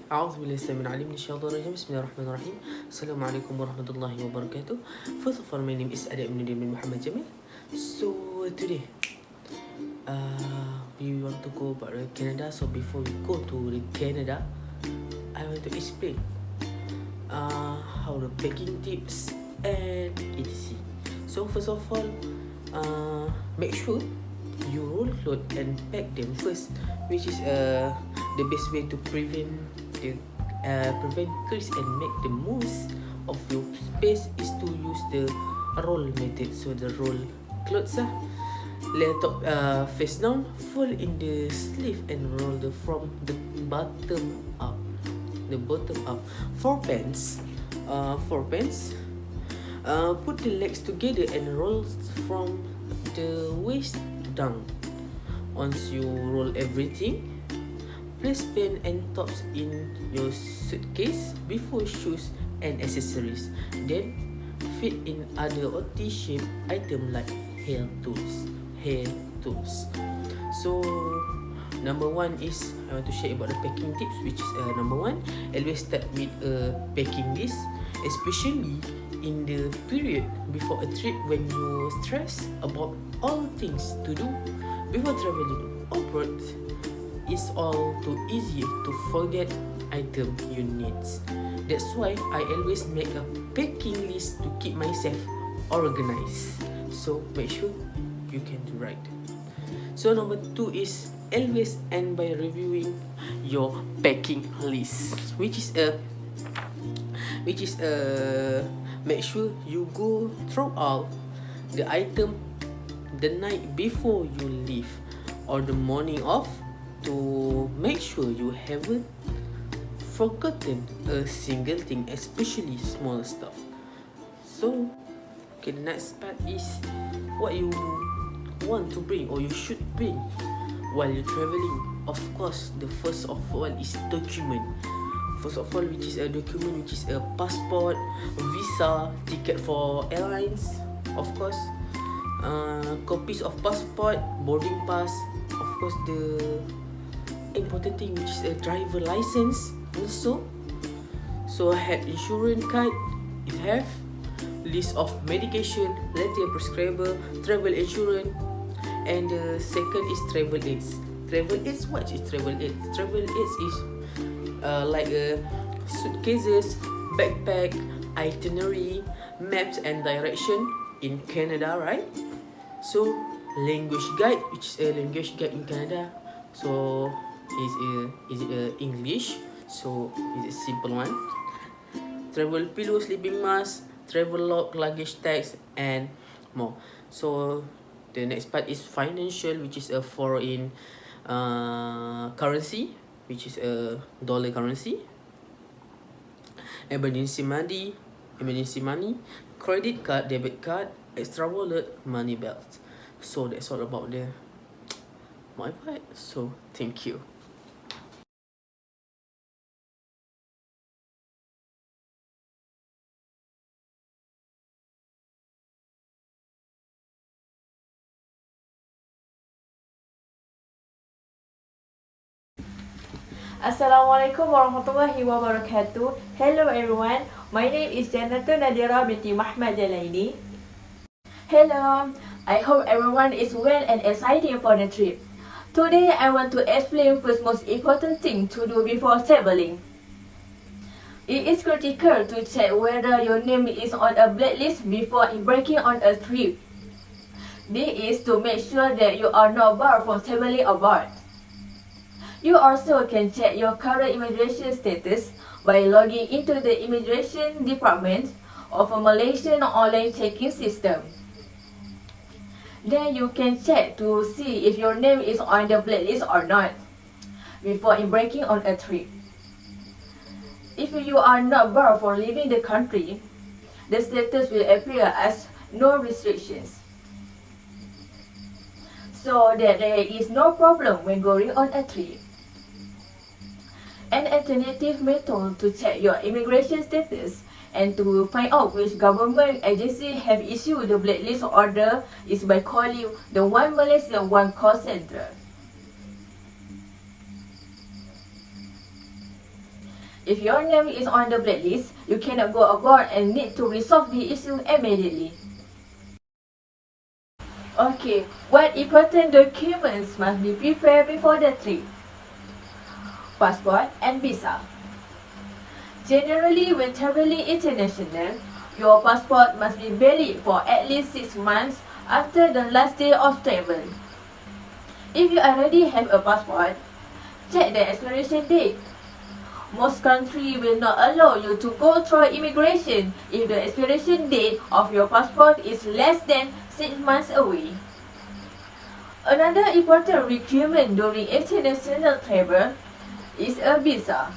أعوذ بالله السميع العليم من الشيطان الرجيم. بسم الله الرحمن الرحيم. السلام عليكم ورحمة الله وبركاته. First of all, my name is Adik bin Muhammad Jamil. So today, we want to go about Canada. So before we go to the Canada, I want to explain how the packing tips and etc. So first of all, make sure you roll load and pack them first, which is the best way to prevent crease and make the most of your space is to use the roll method. So the roll clothes lay top face down, fold in the sleeve and roll from the bottom up. For pants, put the legs together and roll from the waist down. Once you roll everything, place pants and tops in your suitcase before shoes and accessories. Then fit in other OT shape item like hair tools. So number one is I want to share about the packing tips, which is number one, always start with a packing list, especially in the period before a trip when you stress about all things to do before traveling abroad. It's all too easy to forget item you need. That's why I always make a packing list to keep myself organized. So make sure you can do right. So number two is always end by reviewing your packing list, which is make sure you go through all the item the night before you leave or the morning of to make sure you haven't forgotten a single thing, especially small stuff. So okay, the next part is what you want to bring or you should bring while you're traveling. Of course, the first of all is document. First of all, which is a document, which is a passport, visa, ticket for airlines, of course, copies of passport, boarding pass, of course the important thing, which is a driver license also. So health insurance card if have, list of medication, letter prescriber, travel insurance, and the second is travel aids. What is travel aids? Travel aids is like suitcases, backpack, itinerary, maps and direction in Canada, right? So language guide, which is a language guide in Canada. So is it English? So is it simple one? Travel pillow, sleeping mask, travel log, luggage tags, and more. So the next part is financial, which is a foreign currency, which is a dollar currency. Emergency money, credit card, debit card, extra wallet, money belt. So that's all about my part. So thank you. Assalamualaikum warahmatullahi wabarakatuh. Hello everyone, my name is Jannatul Nadira binti Muhammad Jalaini. Hello, I hope everyone is well and excited for the trip. Today I want to explain first most important thing to do before traveling. It is critical to check whether your name is on a blacklist before embarking on a trip. This is to make sure that you are not barred from traveling abroad. You also can check your current immigration status by logging into the immigration department of a Malaysian online checking system. Then you can check to see if your name is on the blacklist or not before embarking on a trip. If you are not barred for leaving the country, the status will appear as no restrictions, so that there is no problem when going on a trip. An alternative method to check your immigration status and to find out which government agency have issued the blacklist order is by calling the One Malaysia One call center. If your name is on the blacklist, you cannot go abroad and need to resolve the issue immediately. Okay, what important documents must be prepared before the trip? Passport and visa. Generally, when traveling international, your passport must be valid for at least 6 months after the last day of travel. If you already have a passport, check the expiration date. Most countries will not allow you to go through immigration if the expiration date of your passport is less than 6 months away. Another important requirement during international travel is a visa.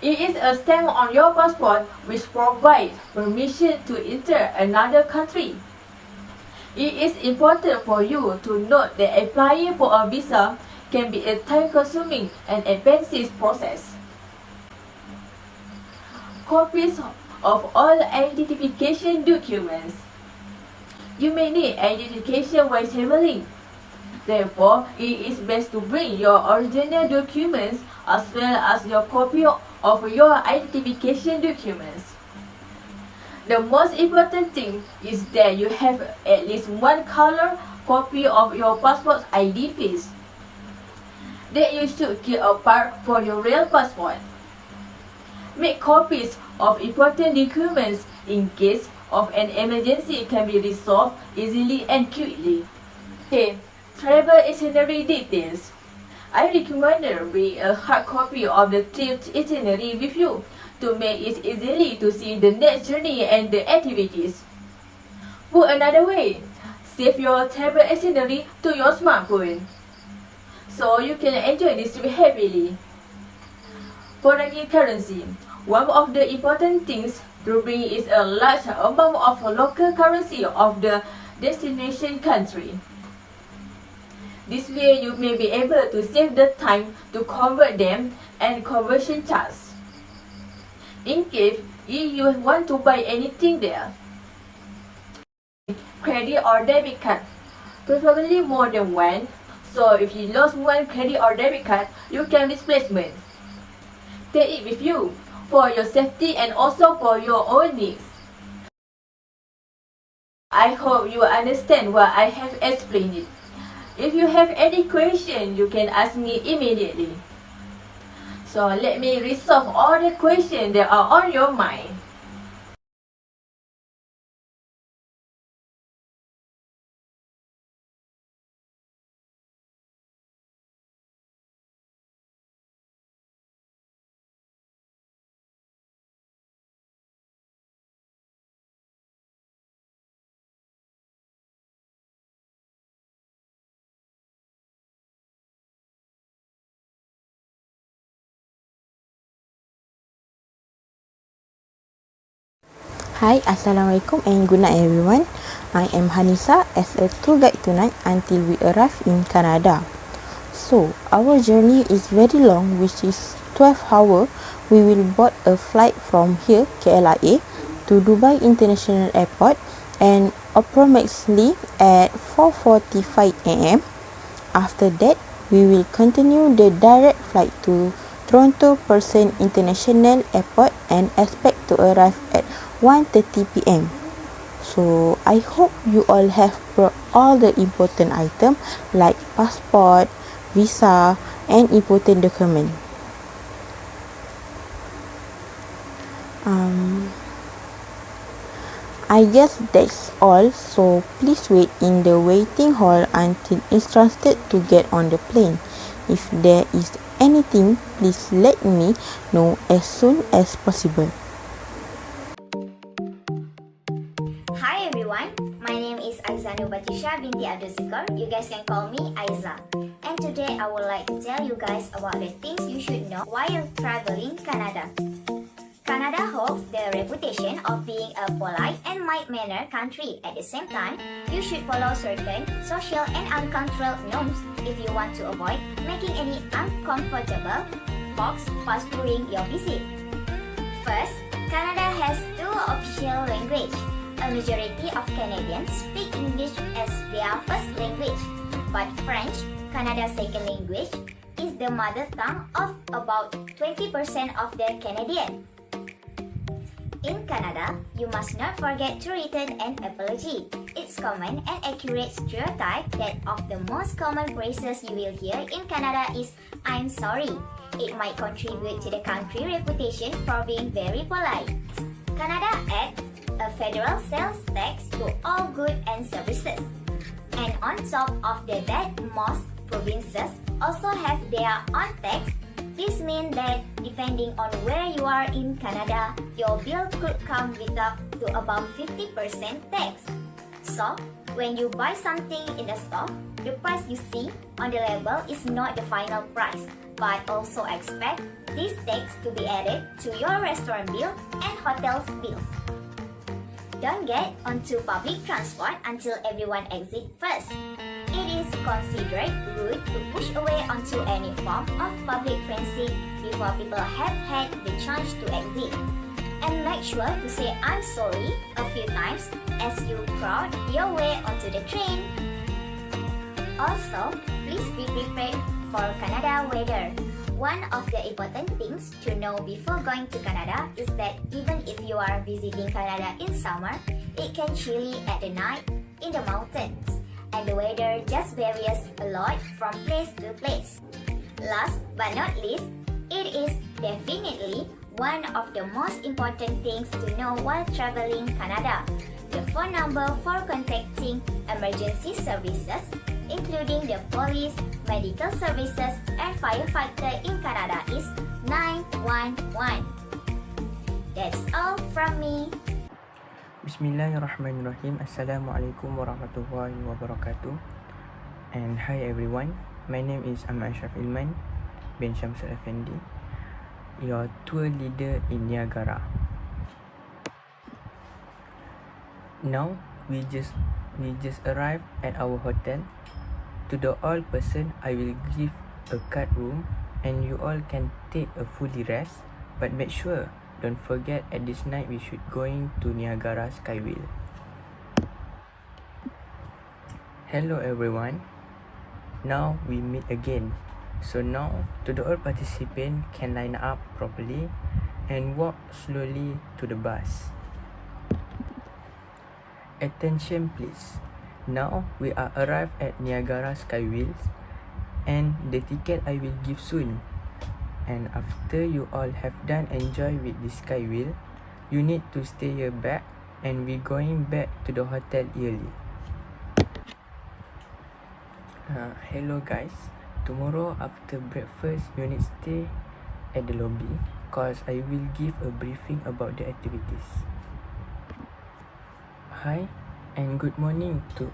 It is a stamp on your passport which provides permission to enter another country. It is important for you to note that applying for a visa can be a time-consuming and expensive process. Copies of all identification documents. You may need identification while traveling. Therefore, it is best to bring your original documents as well as your copy of your identification documents. The most important thing is that you have at least one color copy of your passport's ID face that you should keep apart for your real passport. Make copies of important documents in case of an emergency can be resolved easily and quickly. Okay, travel itinerary details. I recommend bring a hard copy of the trip itinerary with you to make it easily to see the next journey and the activities. Put another way, save your travel itinerary to your smartphone so you can enjoy this trip happily. Foreign currency. One of the important things to bring is a large amount of local currency of the destination country. This way you may be able to save the time to convert them and conversion charges. In case you want to buy anything there. Credit or debit card, preferably more than one. So if you lost one credit or debit card, you can replacement. Take it with you for your safety and also for your own needs. I hope you understand what I have explained. If you have any question, you can ask me immediately. So let me resolve all the questions that are on your mind. Hi, Assalamualaikum and good night everyone. I am Hanisa as a tour guide tonight until we arrive in Canada. So, our journey is very long, which is 12 hours. We will board a flight from here, KLIA, to Dubai International Airport and approximately at 4:45 am. After that, we will continue the direct flight to Toronto Pearson International Airport and expect to arrive at 1:30 p.m. So I hope you all have brought all the important items like passport, visa and important document. I guess that's all, so please wait in the waiting hall until instructed to get on the plane. If there is anything, please let me know as soon as possible. Hi everyone, my name is Aizanu Batisha binti Abdul Zikr. You guys can call me Aiza. And today I would like to tell you guys about the things you should know while traveling Canada. Canada holds the reputation of being a polite and mild-mannered country. At the same time, you should follow certain social and uncontrolled norms if you want to avoid making any uncomfortable talks while during your visit. First, Canada has two official languages. A majority of Canadians speak English as their first language, but French, Canada's second language, is the mother tongue of about 20% of the Canadians. In Canada, you must not forget to return an apology. It's common and accurate stereotype that of the most common phrases you will hear in Canada is "I'm sorry." It might contribute to the country reputation for being very polite. Canada adds a federal sales tax to all goods and services. And on top of that, most provinces also have their own tax. This means that depending on where you are in Canada, your bill could come with up to about 50% tax. So, when you buy something in the store, the price you see on the label is not the final price, but also expect this tax to be added to your restaurant bill and hotel's bills. Don't get onto public transport until everyone exits first. It is considered rude to push away onto any form of public transit before people have had the chance to exit. And make sure to say "I'm sorry" a few times as you crowd your way onto the train. Also, please be prepared for Canada weather. One of the important things to know before going to Canada is that even if you are visiting Canada in summer, it can chilly at the night in the mountains, and the weather just varies a lot from place to place. Last but not least, it is definitely one of the most important things to know while traveling Canada. The phone number for contacting emergency services, including the police, medical services, and firefighter in Canada is 911. That's all from me. Bismillahirrahmanirrahim. Assalamualaikum warahmatullahi wabarakatuh. And hi everyone. My name is Ahmad Ashraf Ilman bin Shamsul Effendi, your tour leader in Niagara. Now we just arrived at our hotel. To the all person, I will give a card room and you all can take a fully rest, but make sure don't forget at this night we should going to Niagara Skywheel. Hello everyone. Now we meet again. So now to the all participants can line up properly and walk slowly to the bus. Attention please. Now we are arrived at Niagara Skywheels and the ticket I will give soon. And after you all have done enjoy with the Skywheel, you need to stay here back and we going back to the hotel early. Hello guys. Tomorrow after breakfast you need stay at the lobby cause I will give a briefing about the activities. Hi and good morning to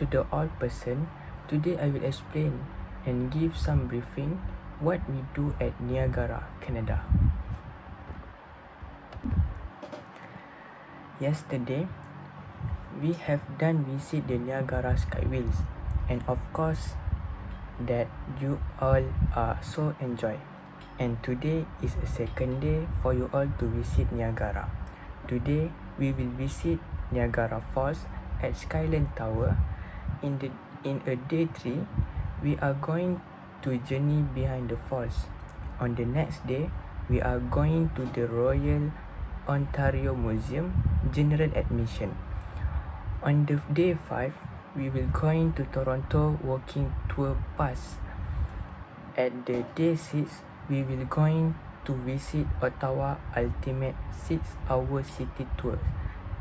the all person. Today I will explain and give some briefing what we do at Niagara, Canada. Yesterday we have done visit the Niagara Skywheels and of course that you all are so enjoy. And today is a second day for you all to visit Niagara. Today we will visit Niagara Falls at Skyline Tower. In a day 3, we are going to journey behind the falls. On the next day, we are going to the Royal Ontario Museum General Admission. On the day 5, we will going to Toronto walking tour pass. At the day 6, we will going to visit Ottawa Ultimate 6-hour city tour.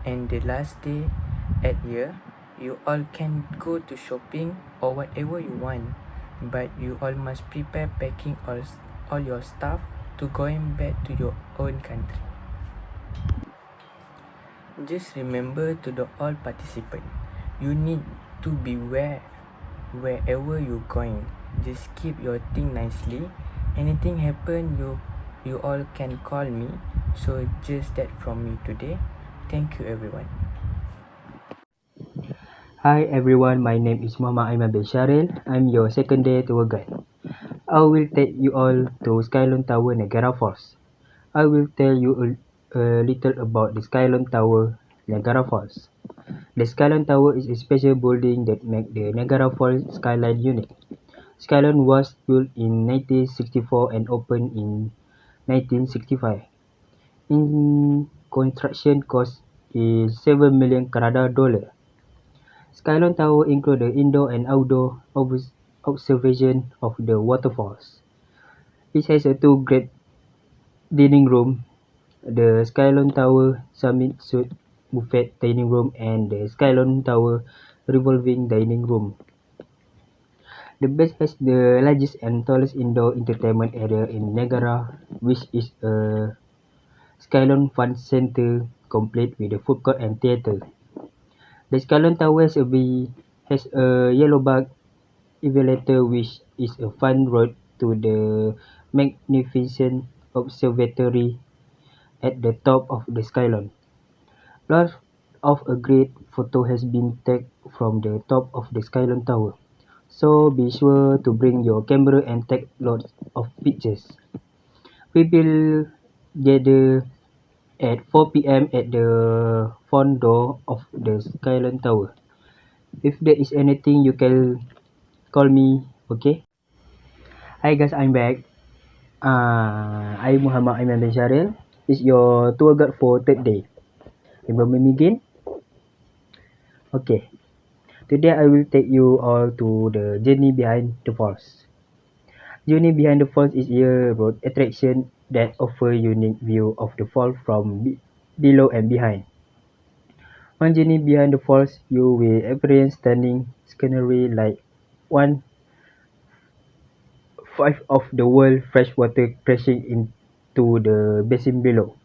And the last day at here, you all can go to shopping or whatever you want, but you all must prepare packing all your stuff to going back to your own country. Just remember to the all participants, you need to beware wherever you going. Just keep your thing nicely. Anything happen, you all can call me. So just that from me today. Thank you everyone. Hi everyone, my name is Muhammad Aiman bin Sharil. I'm your second day tour guide. I will take you all to Skyline Tower, Niagara Falls. I will tell you a little about the Skyline Tower, Niagara Falls. The Skyline Tower is a special building that makes the Niagara Falls skyline unique. Skylon was built in 1964 and opened in 1965. In construction cost is 7 million Canada dollar. Skylon Tower include the indoor and outdoor observation of the waterfalls. It has a two great dining room, the Skylon Tower Summit Suite Buffet Dining Room and the Skylon Tower Revolving Dining Room. The base has the largest and tallest indoor entertainment area in Niagara, which is a Skylon Fun Center complete with a food court and theater. The Skylon Tower has a yellow bug elevator which is a fun road to the magnificent observatory at the top of the Skylon. Lots of a great photo has been taken from the top of the Skylon Tower, so be sure to bring your camera and take lots of pictures. We will gather at 4 p.m. at the front door of the Skylon Tower. If there is anything, you can call me, okay? Hi guys, I'm back. I'm Muhammad Aiman bin Syaril. It's your tour guide for third day. Remember me again? Okay. Today I will take you all to the journey behind the falls. Journey behind the falls is a road attraction that offer unique view of the fall from below and behind. On journey behind the falls, you will experience stunning scenery like 1/5 of the world fresh water crashing into the basin below.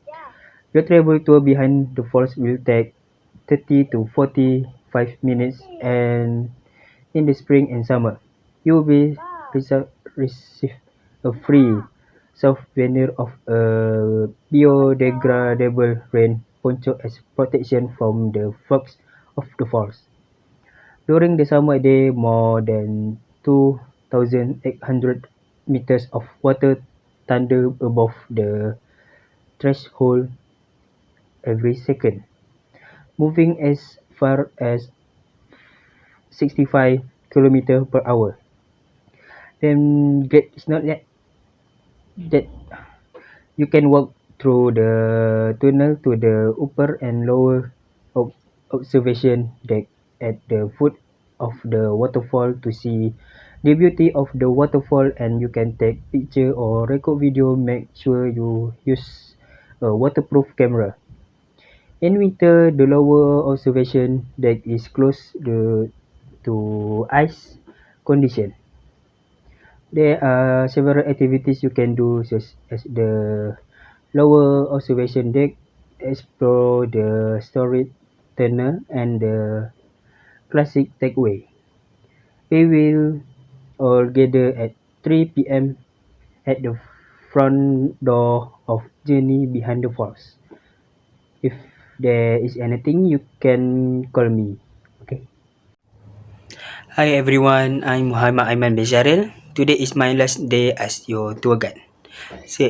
Your travel tour behind the falls will take 30 to 45 minutes, and in the spring and summer, you will receive a free souvenir of a biodegradable rain poncho as protection from the fogs of the falls. During the summer day, more than 2,800 meters of water thunder above the threshold every second, moving as far as 65 km per hour. Then it's not yet that you can walk through the tunnel to the upper and lower observation deck at the foot of the waterfall to see the beauty of the waterfall, and you can take picture or record video. Make sure you use a waterproof camera. In winter, the lower observation deck is closed to ice condition. There are several activities you can do, such as the lower observation deck, explore the storage tunnel, and the classic takeaway. We will all gather at 3 p.m. at the front door of Journey Behind the Falls. If there is anything, you can call me. Okay. Hi everyone, I'm Muhammad Aiman bin Syaril. Today is my last day as your tour guide. So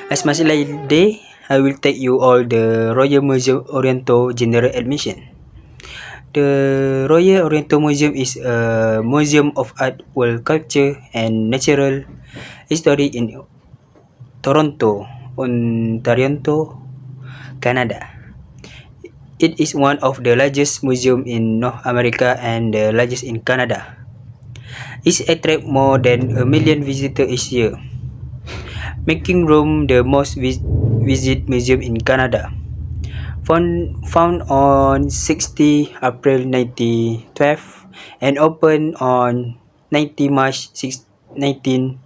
as my last day, I will take you all the Royal Museum Oriental General Admission. The Royal Oriental Museum is a museum of art, world culture, and natural history in Toronto, Ontario, Canada. It is one of the largest museums in North America and the largest in Canada. It attracts more than 1 million visitors each year, making Rome the most visited museum in Canada. Found on 60 April 1912 and opened on 19 March 1914.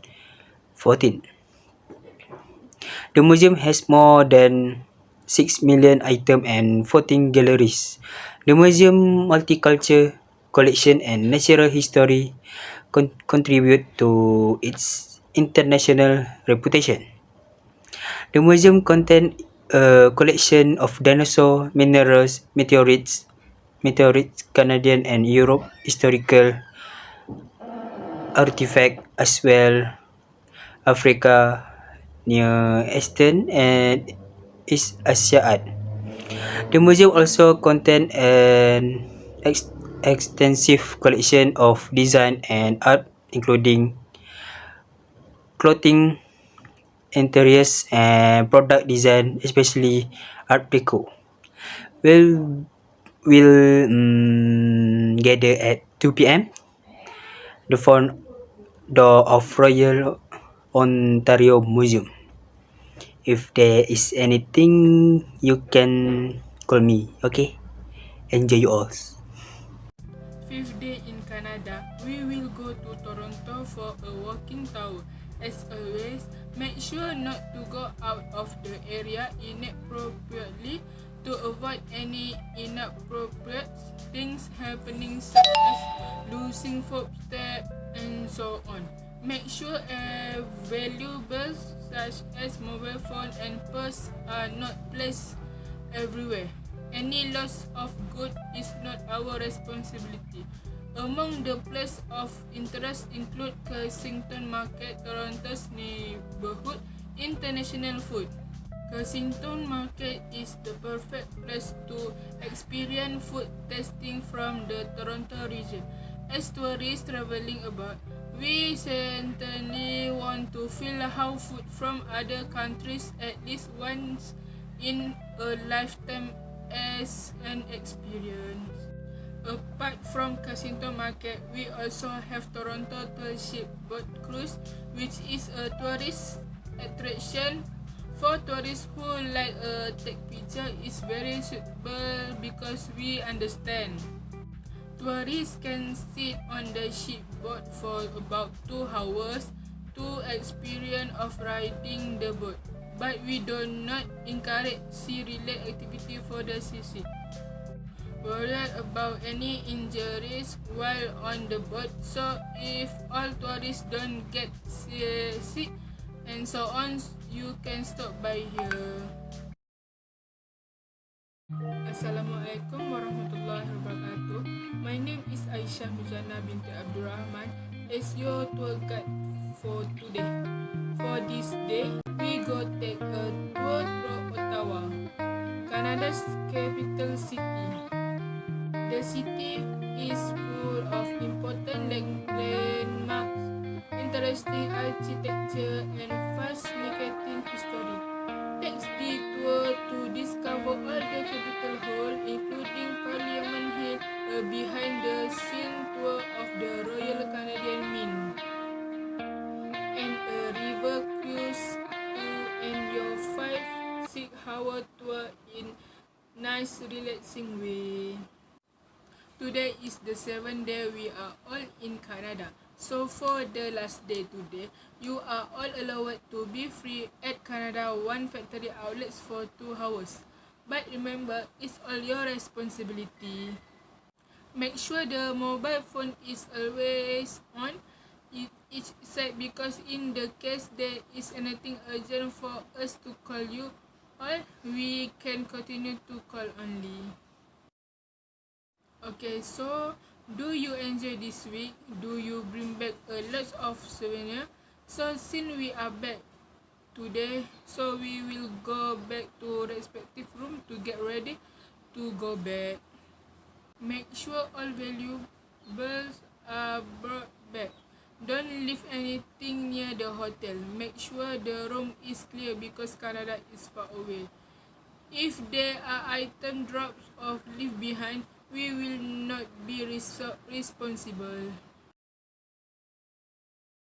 The museum has more than 6 million items and 14 galleries. The museum multicultural collection and natural history contribute to its international reputation. The museum contains a collection of dinosaur minerals, meteorites, Canadian and Europe historical artifacts, as well Africa, Near Eastern, and East Asia art. The museum also contains an extensive collection of design and art, including clothing, interiors, and product design, especially art deco. We'll gather at 2 p.m. the front door of Royal Ontario Museum. If there is anything, you can call me. Okay, enjoy you all. Fifth day in Canada, we will go to Toronto for a walking tour. As always, make sure not to go out of the area inappropriately to avoid any inappropriate things happening, such as losing footsteps and so on. Make sure valuables such as mobile phone and purse are not placed everywhere. Any loss of goods is not our responsibility. Among the places of interest include Kensington Market, Toronto's neighborhood international food. Kensington Market is the perfect place to experience food tasting from the Toronto region. As tourists traveling about, we certainly want to feel how food from other countries at least once in a lifetime as an experience. Apart from Kensington Market, we also have Toronto Tall Ship Boat Cruise, which is a tourist attraction for tourists who like take picture. Is very suitable because we understand tourists can sit on the ship boat for about 2 hours to experience of riding the boat, but we do not encourage sea-related activity for the seasick. Worried about any injuries while on the boat, so if all tourists don't get sick and so on, you can stop by here. Assalamualaikum warahmatullahi wabarakatuh. My name is Aisyah Mujana binti Abdurrahman as your tour guide for today. For this day, we go take a tour through Ottawa, Canada's capital city. The city is full of important landmarks, interesting architecture, and fascinating history. Take the tour to discover all the Capitol Hall, including Parliament Hill, a behind-the-scenes tour of the Royal Canadian Mint, and a river cruise to end your 5-6 hour tour in nice, relaxing way. Today is the 7th day we are all in Canada. So for the last day today, you are all allowed to be free at Canada One factory outlets for 2 hours. But remember, it's all your responsibility. Make sure the mobile phone is always on each side, because in the case there is anything urgent for us to call you all, we can continue to call only. Okay, so do you enjoy this week? Do you bring back a lot of souvenirs? So since we are back today, so we will go back to respective room to get ready to go back. Make sure all valuables are brought back. Don't leave anything near the hotel. Make sure the room is clear because Canada is far away. If there are item drops or left behind, we will not be responsible.